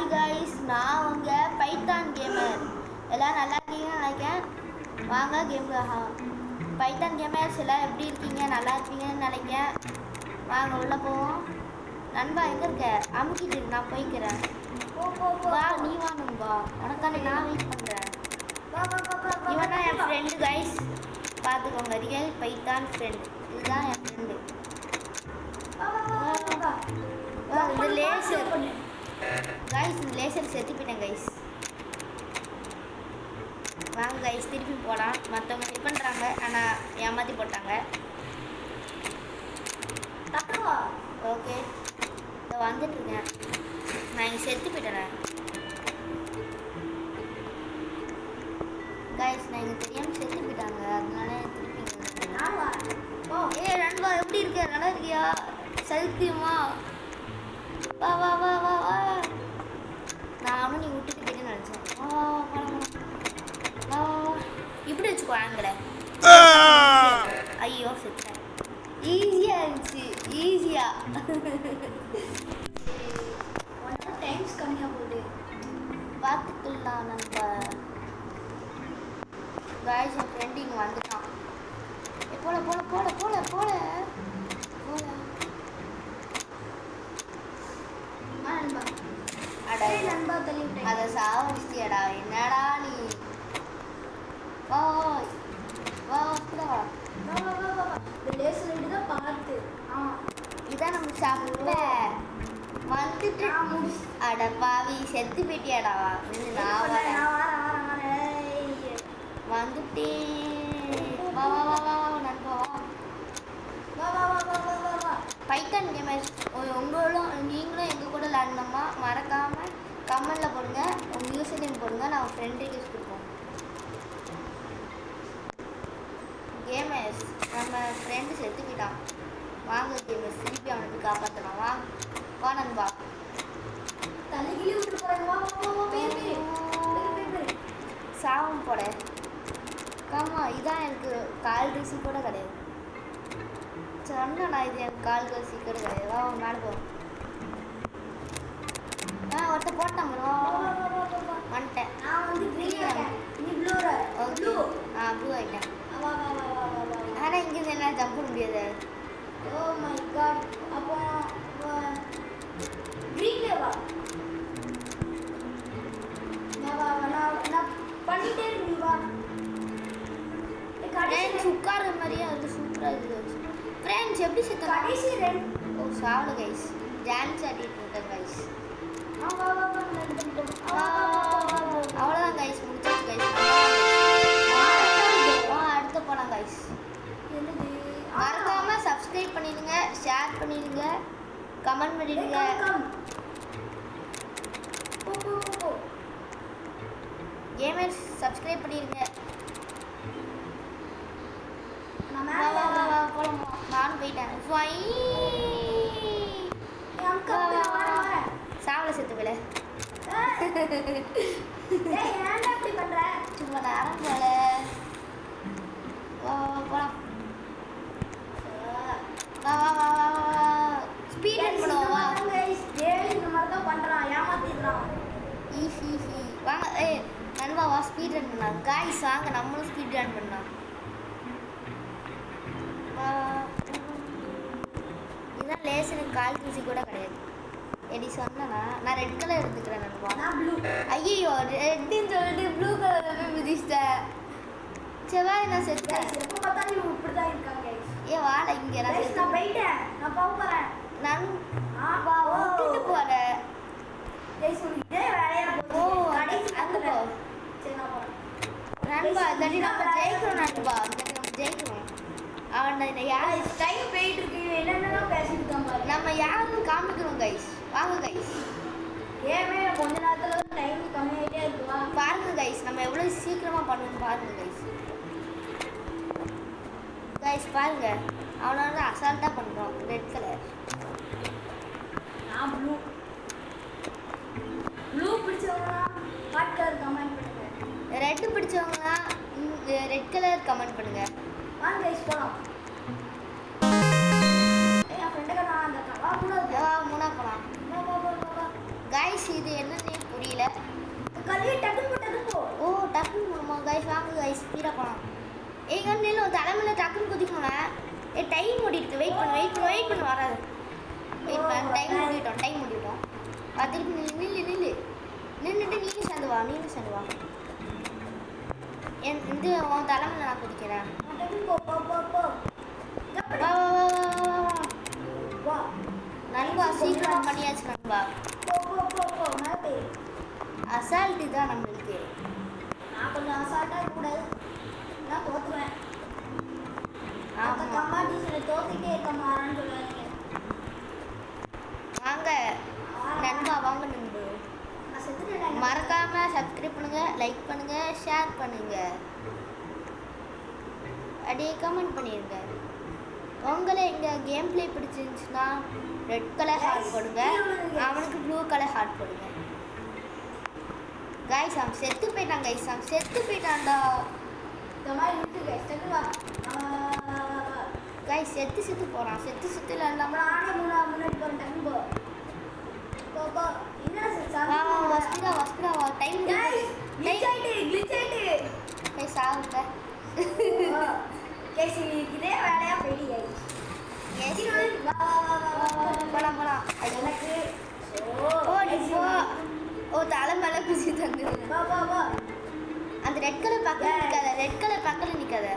Hi guys, நான் உங்கள் Python gamer. எல்லாம் நல்லா இருக்கீங்கன்னு நினைக்கிறேன். வாங்க கேம் பைத்தான் கேமர்ஸ் எல்லாம் எப்படி இருக்கீங்க? நல்லா இருக்கீங்கன்னு நினைக்கிறேன். வாங்க உள்ளே போவோம். நண்பா எங்கே இருக்க? அமுக்கிட்டு நான் போய்க்கிறேன். வா நீ வா நண்பா, உனக்கான நான் வெயிட் பண்ணுறேன். இவன் தான் என் ஃப்ரெண்டு கைஸ், பார்த்துக்கோங்க. Real Python friend. இதுதான் என் ஃப்ரெண்டு. இந்த லேசர் கைஸ், இந்த லேசர் செத்து போயிட்டேன் கைஸ். வாங்க கைஸ் திருப்பி போகலாம். மற்றவங்க ஹெல்ப் பண்ணுறாங்க, ஆனால் ஏமாற்றி போட்டாங்க. ஓகே, இதை வந்துட்டுருக்கேன். நான் இங்கே செத்து போயிட்டேன் கைஸ். நான் இங்கே தெரியாமல் செத்து போயிட்டாங்க, அதனால திருப்பி நண்பா எப்படி இருக்க? நல்லா இருக்கியா? சத்தியமா வா வா வா வா வா. நானும் நீ விட்டுட்டு போயிட்டு நினச்சேன். வா வா வா, இப்படி வச்சுக்கோ ஆங்கில. ஐயோ செத்தேன். ஈஸியாக இருந்துச்சு, ஈஸியாக. டைம்ஸ் கம்மியாக போகுது, பார்த்துக்கலாம் நண்பா. காய்ஸ் என் ஃப்ரெண்டு இங்கே வந்துட்டான். போல போல போல போல போல போல. அதை சாவடிச்சியடா, என்னடா நீ? வா வா வா, பார்த்து இதான் நம்ம சாப்பிட்ட வந்துட்டு. அட பாவி, செத்து போயிட்டியாடா? நான் வந்துட்டேன். வா வா வா வா நண்பா வா. பைத்தான் கேமர்ஸ் உங்களும் நீங்களும் எங்கள் கூட விளாடணுமா? மறக்காமல் கமெண்டில் போடுங்க, உங்கள் யூசர் நேம் போடுங்க. நான் ஃப்ரெண்டு யூஸ் கொடுப்போம். கேமர்ஸ் நம்ம ஃப்ரெண்டு செத்துக்கிட்டான். வாங்க கேமர்ஸ், திருப்பி அவனுக்கு காப்பாற்றலாம். வா நண்பா. தலைகிலி விட்டு போகிறேன். சாவம் போட. ஆமாம், இதான் எனக்கு கால் ரிசி கூட கிடையாது. சொன்னா இது எனக்கு கால் ரிசி கூட கிடையாது. வா மேலே போவோம். ஒருத்த போட்டான் வந்துட்டேன். நான் வந்து ப்ளூ ஆகிட்டேன். ஆனால் இங்கேருந்து என்ன ஜம்ப் பண்ண முடியாது. Oh my God. அப்போ க்ரீன்லே வா. நான் பண்ணிட்டே இருக்கீங்க. வா கடைசி உட்கார்ற மாதிரியே அது சூப்பராக இருக்குது. ஃப்ரெண்ட்ஸ் எப்படி செத்த கடைசி ரெண்டு. ஓ சாவல கைஸ், டான்ஸ் ஆடிட்டு இருக்கேன் கைஸ். அவ்வளோதான் கைஸ், முடிச்சாச்சு கைஸ். அடுத்து போலாம் கைஸ். மறக்காம சப்ஸ்கிரைப் பண்ணிடுங்க, ஷேர் பண்ணிடுங்க, கமெண்ட் பண்ணிடுங்க. கேமர்ஸ் சப்ஸ்கிரைப் பண்ணிடுங்க. நானும் போயிட்டேன். சாவல செத்து போல. சும்மா நேரம் போல. போலாம். வா வா வா வா வா. ஸ்பீட் ரன் பண்ணுவோம். வா இந்த மாதிரி தான் பண்ணுறான், ஏமாத்திடுறான். ஈஸி வாங்க. நண்பா வா, ஸ்பீட் ரன் பண்ணலாம். காய்ஸ் வாங்க நம்மளும் ஸ்பீட் ரன் பண்ணலாம். இதுதான் லேசருக்கு கால் தூசி கூட கிடையாது. எப்படி சொன்னா நான் ரெட் கலர் எடுத்துக்கிறேன் நண்பா. நான் ப்ளூ. ஐயோ ரெட்டுன்னு சொல்லிட்டு ப்ளூ கலரில் போய் மிதிச்சிட்டேன். செவ்வாய் நான் செத்தேன். எப்போ பார்த்தாலும் இவங்க இப்படி தான் இருக்காங்க. வாடா இங்கே. நான் போயிட்டேன். நான் போக போகிறேன். நான் விட்டுட்டு போகிறேன். ஓ அங்கே போ. சரி நான் போகிறேன் நண்பா. இல்லாட்டி நம்ம ஜெயிக்கிறோம் நண்பா, இல்லாட்டி நம்ம ஜெயிக்கிறோம். அவன் யார் டைம் போயிட்டு இருக்கு, என்னென்னலாம் பேசிட்டு இருக்காங்க. நம்ம யாருன்னு காமிக்கணும் கைஸ். வாங்க கைஸ், ஏமே கொஞ்ச நேரத்தில் டைம் கம்மியாகிட்டே இருக்குவா. பாருங்க கைஸ், நம்ம எவ்வளோ சீக்கிரமாக பண்ணுவோம் பாருங்க கைஸ். கைஸ் பாருங்க, அவனை வந்து அசால்ட்டாக பண்ணுறோம். Red colour. நான் ப்ளூ. ப்ளூ பிடிச்சவங்களாம் ஹாட் கலர் கமெண்ட் பண்ணுங்க. ரெட்டு பிடிச்சவங்களாம் ரெட் கலர் கமெண்ட் பண்ணுங்க. வாங்க கைஸ் போலாம். என் ஃப்ரெண்டுக்கு நான் அந்த மூணா போலாம். கைஸ் இது என்னன்னே புரியல. கல்வி டக்குன்னு போ. ஓ டக்குன்னு போகணுமா கைஸ்? வாங்க கைஸ் ஸ்பீடாக போகலாம். எங்க நின்று தலைமையில் டக்குன்னு குதிக்கணும். டைம் ஓடிட்டு வெயிட் பண்ணு வராது. வெயிட் பண்ண டைம் ஓடிட்டோம். திருப்பி நின்றுட்டு நீனும் சேர்ந்து வா. இந்த உன் தலைமையில் நான் குதிக்கிறேன். வா நண்பா சீக்கிரம் பண்ணியாச்சு நண்பா. அசால்ட்டு தான் நம்மளுக்கு. நான் கொஞ்சம் அசால்ட்டாக இருக்கக்கூடாது, நான் தோற்றுவேன். காம்படிஷனில் தோத்துக்கிட்டே இருக்க மாறான்னு சொல்லுவாங்க. வாங்க நண்பா வாங்க நண்பு. மறக்காம சப்ஸ்கிரைப் பண்ணுங்க, லைக் பண்ணுங்க, ஷேர் பண்ணுங்க, அப்படியே கமெண்ட் பண்ணிடுங்க. உங்களை எங்கள் கேம் பிளே பிடிச்சிருந்துச்சுன்னா ரெட் கலர் ஹார்ட் போடுங்க, அவனுக்கு ப்ளூ கலர் ஹார்ட் போடுங்க. கைஸ் அவன் செத்து போயிட்டான்டா. கைஸ் செத்து போகிறான். செத்து இல்லாமல் நானே முன்னாடி போகிறேன். வா டைம் கைஸ் ஆகுங்க. இதே வேலையாக போயிட்டு போலாம் எனக்கு ஓ தலை மேலே குசி தந்து. அந்த ரெட் கலர் பக்கத்தில் நிற்காத.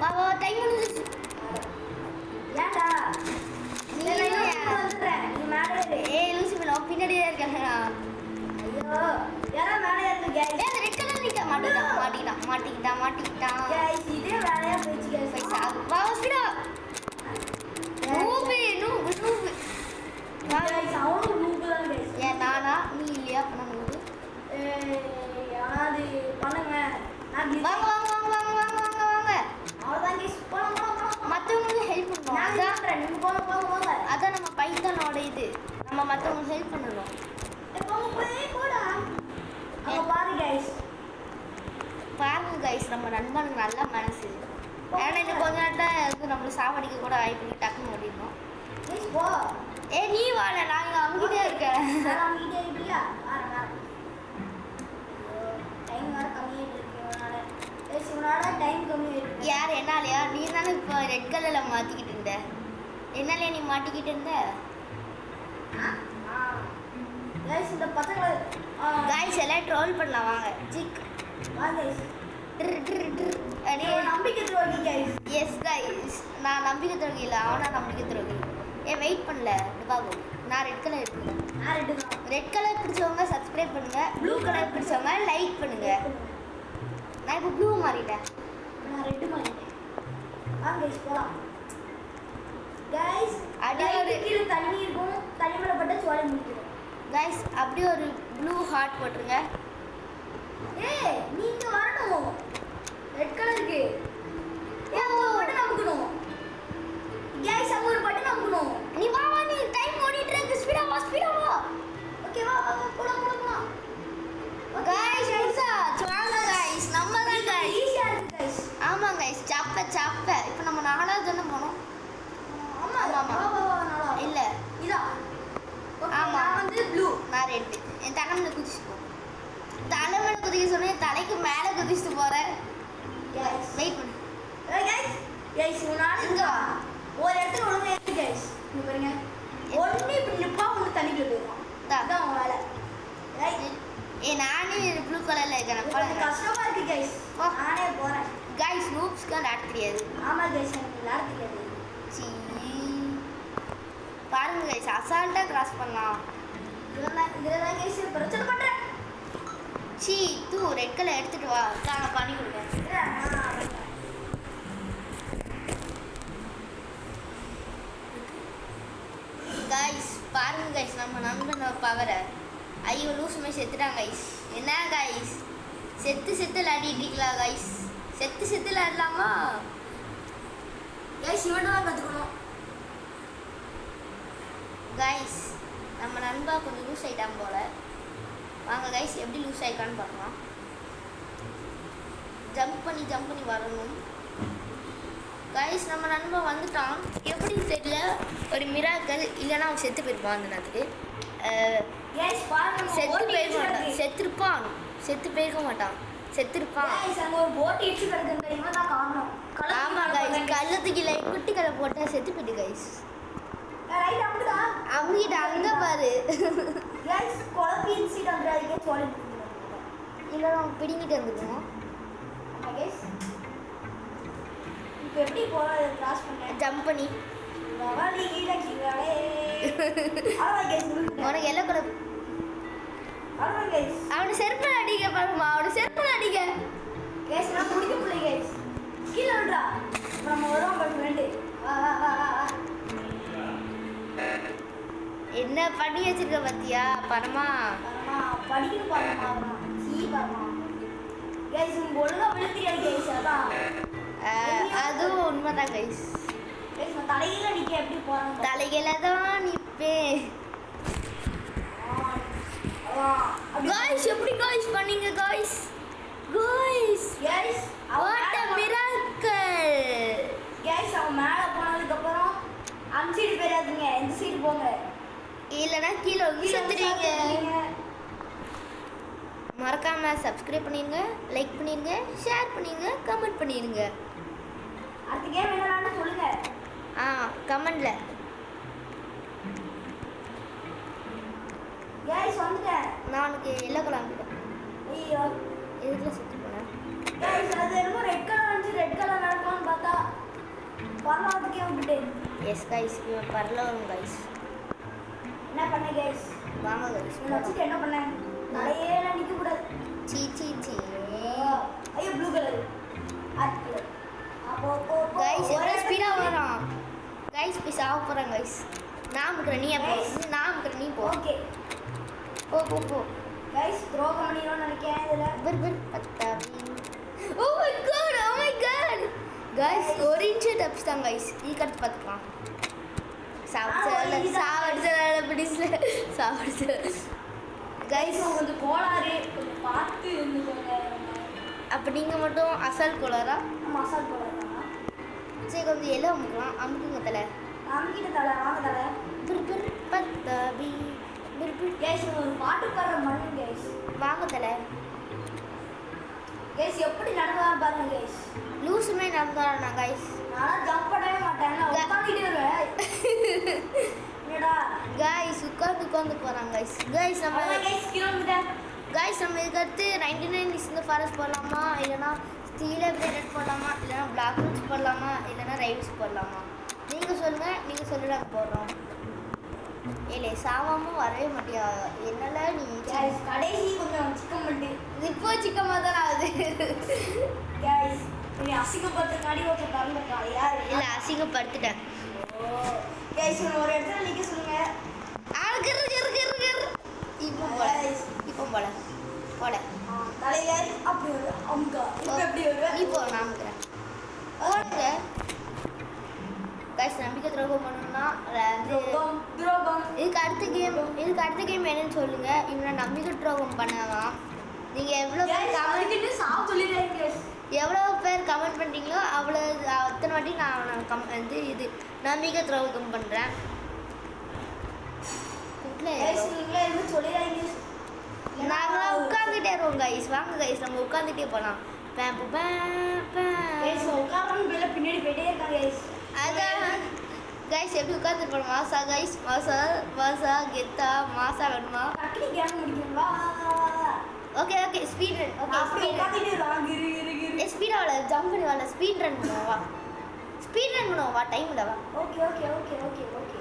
வா டைம் முடிஞ்சிச்சு. ஏன்டா லூசி மேலே பின்னாடியே இருக்கேன். ஐயோ யாரா மேலே இருக்கு. அந்த ரெட் கலர் நிற்க மாட்டிக்கிட்டான். இதே வேலையாக போயிடுச்சு. வா ஸ்பீடா. ஏன் நானா நீ இல்லையா பண்ண நூறு? அது பண்ணுங்க. வாங்க மற்றவங்களுக்கு ஹெல்ப் பண்ணணும். அதான் நம்ம பைத்தானோட இது. நம்ம மற்றவங்களுக்கு ஹெல்ப் பண்ணணும். பாருங்க கைஸ் நம்ம நண்பனுக்கு நல்ல மனசு. ஏன்னா இன்னும் கொஞ்ச நேரத்தில் நம்மளை சாவடிக்க கூட வாய்ப்பு டக்குன்னு ஓடிடணும். நீ வாழ நாங்க அவங்கிட்டே இருக்கேன். யார் என்னாலயா? நீ தானே இப்போ ரெட் கலரில் மாற்றிக்கிட்டு இருந்த. என்னாலயா நீ மாட்டிக்கிட்டு இருந்த? கைஸ் எல்லாம் ட்ரோல் பண்ணலாம் வாங்க. ஜிக் நம்பிக்கை துரோகி கைஸ். எஸ் கைஸ் நான் நம்பிக்கை துரோகி இல்லை, அவனா நம்பிக்கை துரோகி. வெயிட் பண்ணல பாபு. நான் ரெட் கலர் இருக்கேன். ரெட் கலர் பிடிச்சவங்க சப்ஸ்கிரைப் பண்ணுங்க, ப்ளூ கலர் பிடிச்சவங்க லைக் பண்ணுங்க. நான் இப்போ ப்ளூ மாறிட்டேன். நான் ரெட் மாறிட்டேன். வாங்க கைஸ் போலாம். கைஸ் அடியே கீழே தண்ணி இருக்கும், தண்ணி மேலே பட்டா சோலை முடிக்கிறோம். கைஸ் அப்படியே ஒரு ப்ளூ ஹார்ட் போட்டுருங்க. நீங்க வரணும் ரெட் கலருக்கு. பட்டன் அமுக்கணும். கைஸ் அங்க ஒரு பட்டன் அமுக்கணும். நீ வா நீ டைம் ஓடிட்டு இருக்கு. ஸ்பீடா வா. ஓகே வா போலாம். கைஸ் வாங்க கைஸ். நம்ம தான் கைஸ். ஈஸியா இருக்கு கைஸ். ஆமா கைஸ் சாப்ப. இப்போ நம்ம 4வது தான போறோம். ஆமா இல்ல இதா. ஆமா நான் வந்து ப்ளூ, நான் ரெட். என் தலைமையில குதிச்சு போ. தலைமையில குதிக்க சொன்னேன், தலைக்கு மேலே குதிச்சுட்டு போறேன். வெயிட் பண்ணு. கைஸ் முன்னாடி இங்க ஒரு இடத்துல ஒழுங்கா இருக்கு கைஸ். இங்க பாருங்க. ஒண்ணு இப்படி நிப்பா ஒண்ணு தண்ணிக்குள்ள போயிடும். அதான் உங்க வேலை. நானே ப்ளூ கலர்ல இருக்கேன். கஷ்டமா இருக்கு கைஸ். நானே போறேன். கைஸ் நூப்ஸ்க்கு விளையாட தெரியாது. ஆமா கைஸ் எனக்கு விளையாட தெரியாது. பாருங்க கைஸ் அசால்ட்டா கிராஸ் பண்ணலாம். இதெல்லாம் கைஸ் பிரச்சனை பண்றேன். தூ ரெட் கலர் எடுத்துட்டு வா. நான் பண்ணி கொடுக்குறேன். கைஸ் பாருங்க கைஸ் நம்ம நண்பனோட பவரை. ஐயோ லூசுமே செத்துட்டாங்க கைஸ். என்ன கைஸ் செத்து விளையாடிட்டீங்களா கைஸ்? செத்து விளையாடலாமா கைஸ்? இவன் தான் கற்றுக்கணும். கைஸ் நம்ம நண்பா கொஞ்சம் லூஸ் ஆகிட்டான் போல. வாங்க கைஸ் எப்படி லூஸ் ஆகிட்டான்னு பார்க்கலாம். ஜம்ப் பண்ணி வரணும். கைஸ் நம்ம நண்பன் வந்துட்டான். எப்படின்னு தெரியல, ஒரு மிராக்கள். இல்லைன்னா அவன் செத்து போயிருப்பான் அந்த நேரத்துக்கு. கைஸ் பாருங்க செத்து போயிருக்க மாட்டான். செத்துருப்பான். செத்து போயிருக்க மாட்டான். செத்துருப்பான். அங்க ஒரு போட் இடிச்சு கிடக்குது தெரியுமா? தான் காரணம். ஆமா கைஸ், கள்ளத்துக்கு இல்லை குட்டி கதை போட்டா செத்து போயிட்டு கைஸ். ரைட் அமுடா. அம்மிட்ட அங்க பாரு. கைஸ் குழப்பி இன்சிட் வந்துறாதீங்க சொல்லி. இல்ல நம்ம பிடிங்கிட்டு வந்துடுவோம். கைஸ் இப்போ எப்படி போறது கிராஸ் பண்ண? ஜம்ப் பண்ணி. வாடி கீழ கீழே. ஆமா கைஸ். உனக்கு எல்லோ கலர். ஆமா கைஸ். அவன செருப்பால அடிக்க பாருமா. அவன செருப்பால அடிக்க. கைஸ் நான் முடிக்க முடியல கைஸ். கீழ விடுடா. நம்ம வரோம் பட் ஃப்ரெண்ட். வா வா வா வா. என்ன பண்ணி வச்சிருக்க பாத்தியா பரமா? பரமா படிக்கணும் பரமா. சீ பரமா. கைஸ் ஒழுங்கா விழுத்தியா கைஸ் அதான். அதுவும் உண்மைதான் கைஸ். கைஸ் நான் தலையில நிக்க எப்படி போறேன்? தலையில தான் நிப்பேன். गाइस எப்படி गाइस பண்ணீங்க guys? Guys guys what a miracle. Guys அவன் மேல போனதுக்கு அப்புறம் அந்த சைடு போயிடாதீங்க, இந்த சைடு போங்க. இல்லனா கீழ வந்து செத்துறீங்க. மறக்காம சப்ஸ்கிரைப் பண்ணிருங்க, லைக் பண்ணிருங்க, ஷேர் பண்ணிருங்க, கமெண்ட் பண்ணிருங்க. அடுத்த கேம் என்னன்னு சொல்லுங்க. கமெண்ட்ல. கைஸ் வந்துட்டேன். நான் உனக்கு எல்லோ கலர் அனுப்பிட்டேன். ஐயோ எதுல செத்து போனேன்? கைஸ் அது என்னமோ ரெட் கலர் வந்து ரெட் கலர் நடக்கும்னு பார்த்தா பரவாயில்லைக்கே விட்டுட்டேன். எஸ் கைஸ், இவன் பரலவரும் கைஸ். என்ன பண்ண கைஸ்? வாங்க கைஸ். நான் வச்சுட்டு என்ன பண்ணேன்? தலையே நிக்க கூடாது. சீ சீ சீ. ஐயோ ப்ளூ கலர். Odd colour. அப்போ கைஸ் எவ்வளோ ஸ்பீடா வரான். கைஸ் போய் சாவ போறான் கைஸ். நான் முக்கறேன், நீ போ. நான் முக்கறேன், நீ போ. ஓகே போ போ போ. கைஸ் த்ரோ பண்ணிரோன்னு நினைக்கிறேன் இதுல. பர் பத்தாவி. Oh my God, oh my God. Guys ஒரு இன்ச் டப்ஸ் தான் கைஸ். ஈ கட் பார்த்துக்கலாம். சாவடிச்சல பிடிச்சல சாவடிச்சல. கைஸ் கொஞ்சம் கோளாறு, கொஞ்சம் பார்த்து இருந்துக்கோங்க. அப்போ நீங்கள் மட்டும் அசல் கோளாரா? மசால் கோளாறு தான். சரி கொஞ்சம் எல்லோ அமுக்கலாம். அமுக்குங்க தலை. அமுக்கிட்ட தலை, வாங்க தலை. Per Batavi. கைஸ் ஒரு பாட்டு பாடுற மண்ணு கைஸ். வாங்க தலை. கைஸ் எப்படி நடந்தா பாருங்க கைஸ். லூசுமே நடந்தானா கைஸ்? நான் ஜம்ப் பண்ணவே மாட்டேன், நான் உட்கார்ந்துட்டே வருவேன். என்னடா கைஸ் உட்கார்ந்து போறாங்க கைஸ். கைஸ் நம்ம கைஸ் கிலோமீட்டர் கைஸ் நம்ம இதுக்கு அடுத்து 99 இஸ் இந்த ஃபாரஸ்ட் போடலாமா, இல்லைனா ஸ்டீல் அப்டேட் போடலாமா, இல்லைனா பிளாக் ரூட்ஸ் போடலாமா, இல்லைனா ரைட்ஸ் போடலாமா? நீங்கள் சொல்லுங்கள், நீங்கள் சொல்லி நாங்கள் போடுறோம். இல்லை சாவாமல் வரவே மாட்டியா? என்னால நீ கைஸ் கடைசி கொஞ்சம் சிக்கன் பண்ணு. இப்போ சிக்கமாக தான் ஆகுது. கைஸ் நீ அசிங்கப்படுறதுக்காடி ஒருத்தர் தரலக்கா யார்? இல்லை அசிங்கப்படுத்திட்டேன். கைஸ் ஒரு இடத்துல நிற்க சொல்லுங்க. ஆளுக்கு இருக்கு இப்போ போல, இப்போ போல போல தலையில அப்படி வருது அமுக்கா. இப்போ எப்படி வருவேன்? நீ போ, நான் அமுக்கிறேன். ஓடுங்க கைஸ். நம்பிக்கை துரோகம் பண்ணணும்னா துரோகம். இதுக்கு அடுத்த கேம் என்னன்னு சொல்லுங்க. இவனை நம்பிக்கை துரோகம் பண்ணலாம். நீங்கள் எவ்வளோ பேர் கமெண்ட் பண்ணுறீங்களோ அவ்வளோ அத்தனை வாட்டி நான் இது நம்பிக்கை துரோகம் பண்ணுறேன். நாங்களாம் உட்காந்துட்டே இருக்கோம் கைஸ். வாங்க கைஸ் நம்ம உட்காந்துட்டே போகலாம். பின்னாடி போயிட்டே இருக்காங்க கைஸ். அதான் கைஸ் எப்படி உட்காந்து போகணும். மாசா கைஸ், மாசா கெத்தா மாசா வேணுமா? Okay okay speed run. Okay speed ஆகல, ஜம்ப் பண்ணி வரல. ஸ்பீட் ரன் பண்ணுவோம் வா. ஸ்பீட் ரன் பண்ணுவோம் வா, டைம் இல்லை வா. Okay okay okay okay okay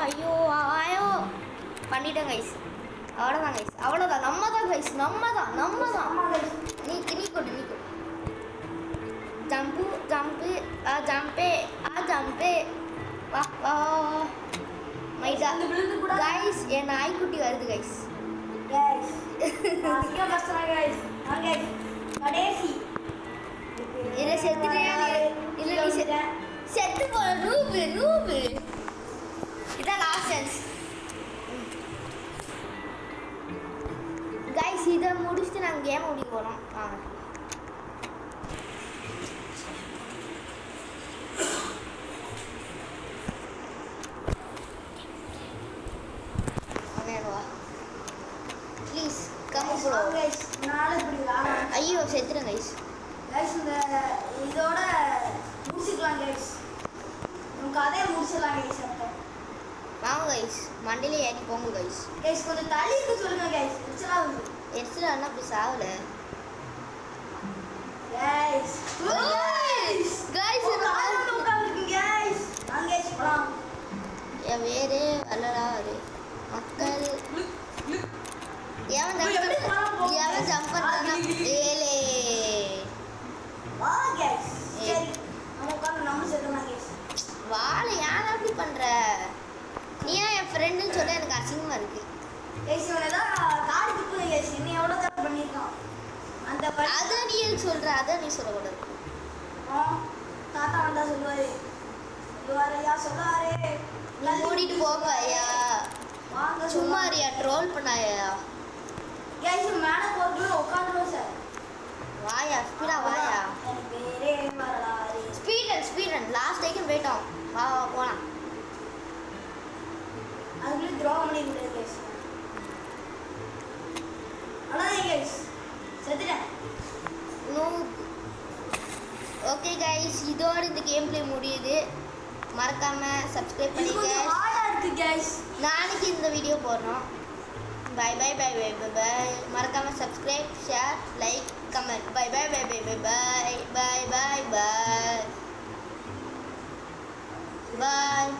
ஐயோ ஆயோ பண்ணிட்டேன் கைஸ். அவ்வளோதான் கைஸ், அவ்வளோதான். நம்ம தான் கைஸ், நம்ம தான். நீ கொடு ஜம்பு ஜம்பே வா வா மைதா கைஸ். என் நாய்க்குட்டி வருது கைஸ். இல்லை செத்துட்டேன். இல்லை நீ செத்து போல நூபு. இதான் லாஸ்ட் சான்ஸ் கைஸ். இதை முடிச்சுட்டு நாங்கள் கேம் முடிக்க போகிறோம். வாங்க ப்ரோ கைஸ் நாளை இப்படி விளையாடலாம் ஐயோ செத்துறேன் கைஸ் கைஸ் இந்த இதோட முடிச்சுக்கலாம் கைஸ் நம்ம கதையை முடிச்சிடலாம் கைஸ் அப்போ வாங்க கைஸ் மண்டிலே ஏறி போங்க கைஸ் கைஸ் கொஞ்சம் தள்ளி இருக்க சொல்லுங்க கைஸ் முடிச்சலாம் எரிச்சல் அண்ணா அப்படி சாவல கைஸ் கைஸ் கைஸ் உட்காந்துருக்கீங்க கைஸ் வாங்க கைஸ் போலாம் என் வேறு வரலாறு மக்கள் எவன் ஜம்ப் பண்ணா ஏலே வா கைஸ் சரி நம்ம உட்காந்து நம்ம சேர்க்கலாம் கைஸ் வாழை ஏன் அப்படி பண்ற நீ ஏன் என் ஃப்ரெண்டுன்னு சொல்ல எனக்கு அசிங்கமா இருக்கு கைஸ் இவனை தான் காடு கொடுக்குது கைஸ் இன்னும் எவ்வளோ தரம் பண்ணியிருக்கான் அந்த அதை நீ எதுக்கு சொல்ற அதை நீ சொல்லக்கூடாது தாத்தா வந்தா சொல்லுவாரு ஐயா சொல்லுவாரு மூடிட்டு போகையா வாங்க சும்மா அறியா ட்ரோல் பண்ணாயா கைஸ் மேலே போட்டு உட்காந்துருவோம் சார் வாயா ஸ்பீடா வாயா எனக்கு பேரே வரலாறு ஸ்பீட் லாஸ்ட் டைக்கும் போயிட்டோம் வா வா போலாம் அதுக்குள்ளே துரோகம் பண்ணி விடுறது கைஸ் அதான் கைஸ் செத்துட்டேன் ஓகே கைஸ் இதோட இந்த கேம் பிளே முடியுது மறக்காம சப்ஸ்கிரைப் பண்ணிக்க ஹார்டா இருக்கு கைஸ் நாளைக்கு இந்த வீடியோ போடுறோம் bye bye bye bye bye bye மறக்காம subscribe share like comment bye bye bye bye bye bye bye bye bye பாய்